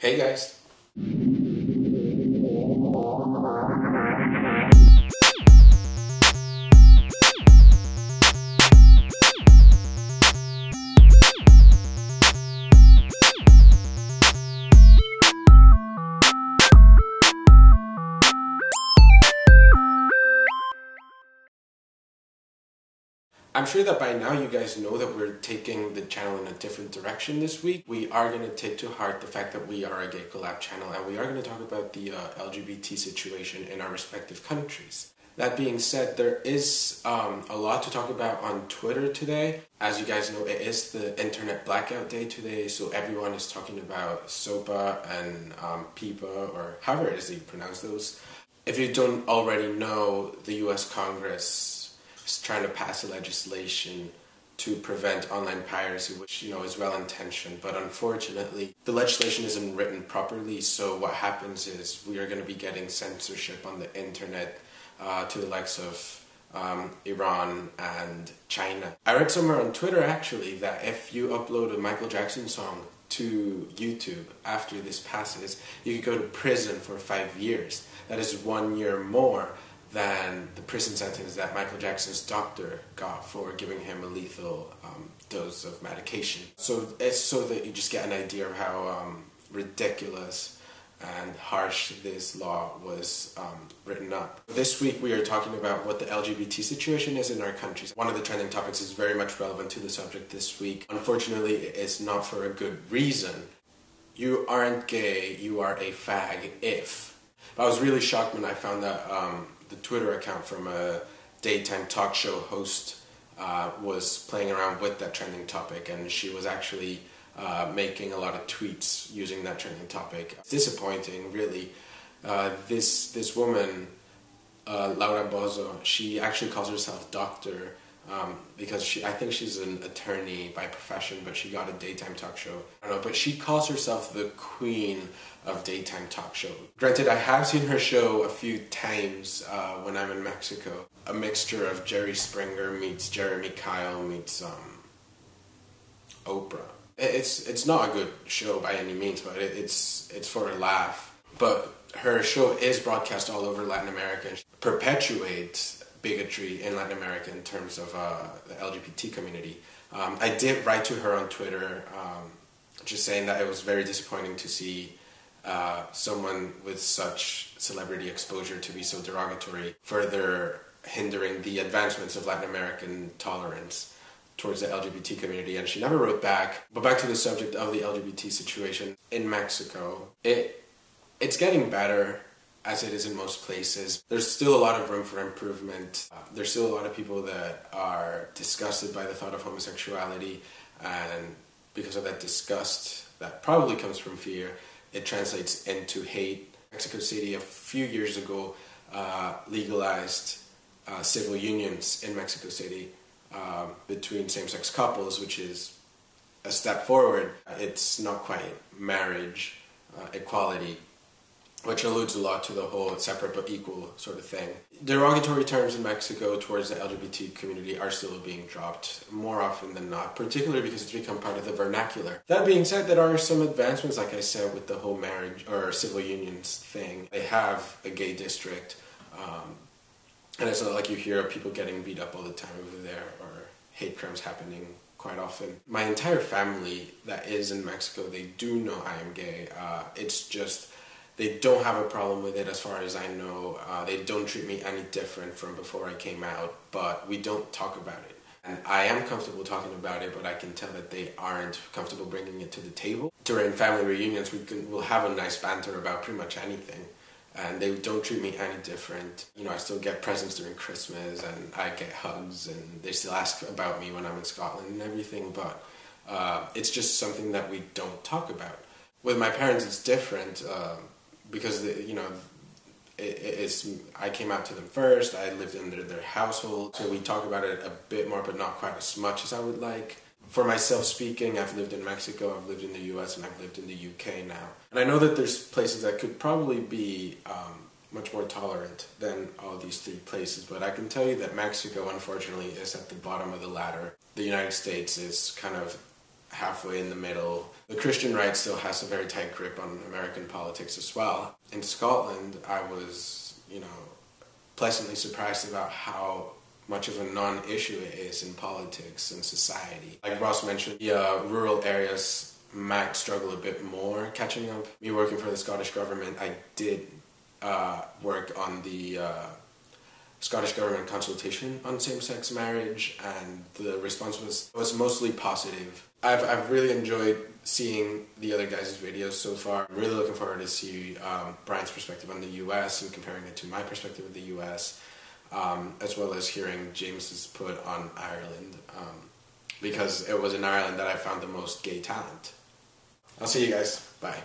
Hey guys. I'm sure that by now you guys know that we're taking the channel in a different direction this week. We are going to take to heart the fact that we are a gay collab channel, and we are going to talk about the LGBT situation in our respective countries. That being said, there is a lot to talk about on Twitter today. As you guys know, it is the Internet Blackout Day today, so everyone is talking about SOPA and PIPA, or however it is that you pronounce those. If you don't already know, the US Congress is trying to pass a legislation to prevent online piracy, which, is well-intentioned, but unfortunately the legislation isn't written properly. So what happens is we are going to be getting censorship on the internet to the likes of Iran and China. I read somewhere on Twitter actually that if you upload a Michael Jackson song to YouTube after this passes, you could go to prison for 5 years. That is 1 year more than the prison sentence that Michael Jackson's doctor got for giving him a lethal dose of medication. So it's so that you just get an idea of how ridiculous and harsh this law was written up. This week we are talking about what the LGBT situation is in our countries. One of the trending topics is very much relevant to the subject this week. Unfortunately, it's not for a good reason. You aren't gay, you are a fag if. I was really shocked when I found that the Twitter account from a daytime talk show host was playing around with that trending topic, and she was actually making a lot of tweets using that trending topic. It's disappointing, really. This woman, Laura Bozo, she actually calls herself doctor because I think she's an attorney by profession, but she got a daytime talk show. I don't know, but she calls herself the queen of daytime talk show. Granted, I have seen her show a few times when I'm in Mexico. A mixture of Jerry Springer meets Jeremy Kyle meets Oprah. It's not a good show by any means, but it's for a laugh. But her show is broadcast all over Latin America and perpetuates bigotry in Latin America in terms of the LGBT community. I did write to her on Twitter just saying that it was very disappointing to see someone with such celebrity exposure to be so derogatory, further hindering the advancements of Latin American tolerance towards the LGBT community, and she never wrote back. But back to the subject of the LGBT situation in Mexico, it's getting better, as it is in most places. There's still a lot of room for improvement. There's still a lot of people that are disgusted by the thought of homosexuality, and because of that disgust that probably comes from fear, it translates into hate. Mexico City a few years ago legalized civil unions in Mexico City between same-sex couples, which is a step forward. It's not quite marriage equality, which alludes a lot to the whole separate but equal sort of thing. Derogatory terms in Mexico towards the LGBT community are still being dropped more often than not, particularly because it's become part of the vernacular. That being said, there are some advancements, like I said, with the whole marriage or civil unions thing. They have a gay district, and it's not like you hear of people getting beat up all the time over there or hate crimes happening quite often. My entire family that is in Mexico, they do know I am gay. It's just they don't have a problem with it as far as I know. They don't treat me any different from before I came out, but we don't talk about it. And I am comfortable talking about it, but I can tell that they aren't comfortable bringing it to the table. During family reunions, we'll have a nice banter about pretty much anything, and they don't treat me any different. I still get presents during Christmas, and I get hugs, and they still ask about me when I'm in Scotland and everything, but it's just something that we don't talk about. With my parents, it's different. Because I came out to them first. I lived under their household, so we talk about it a bit more, but not quite as much as I would like. For myself speaking, I've lived in Mexico, I've lived in the US, and I've lived in the UK now. And I know that there's places that could probably be much more tolerant than all these three places, but I can tell you that Mexico, unfortunately, is at the bottom of the ladder. The United States is kind of halfway in the middle. the Christian right still has a very tight grip on American politics as well. In Scotland, I was, pleasantly surprised about how much of a non-issue it is in politics and society. Like Ross mentioned, the rural areas might struggle a bit more catching up. Me working for the Scottish government, I did work on the Scottish government consultation on same-sex marriage, and the response was mostly positive. I've really enjoyed seeing the other guys' videos so far. I'm really looking forward to see Brian's perspective on the US and comparing it to my perspective of the US, as well as hearing James's put on Ireland, because it was in Ireland that I found the most gay talent. I'll see you guys. Bye.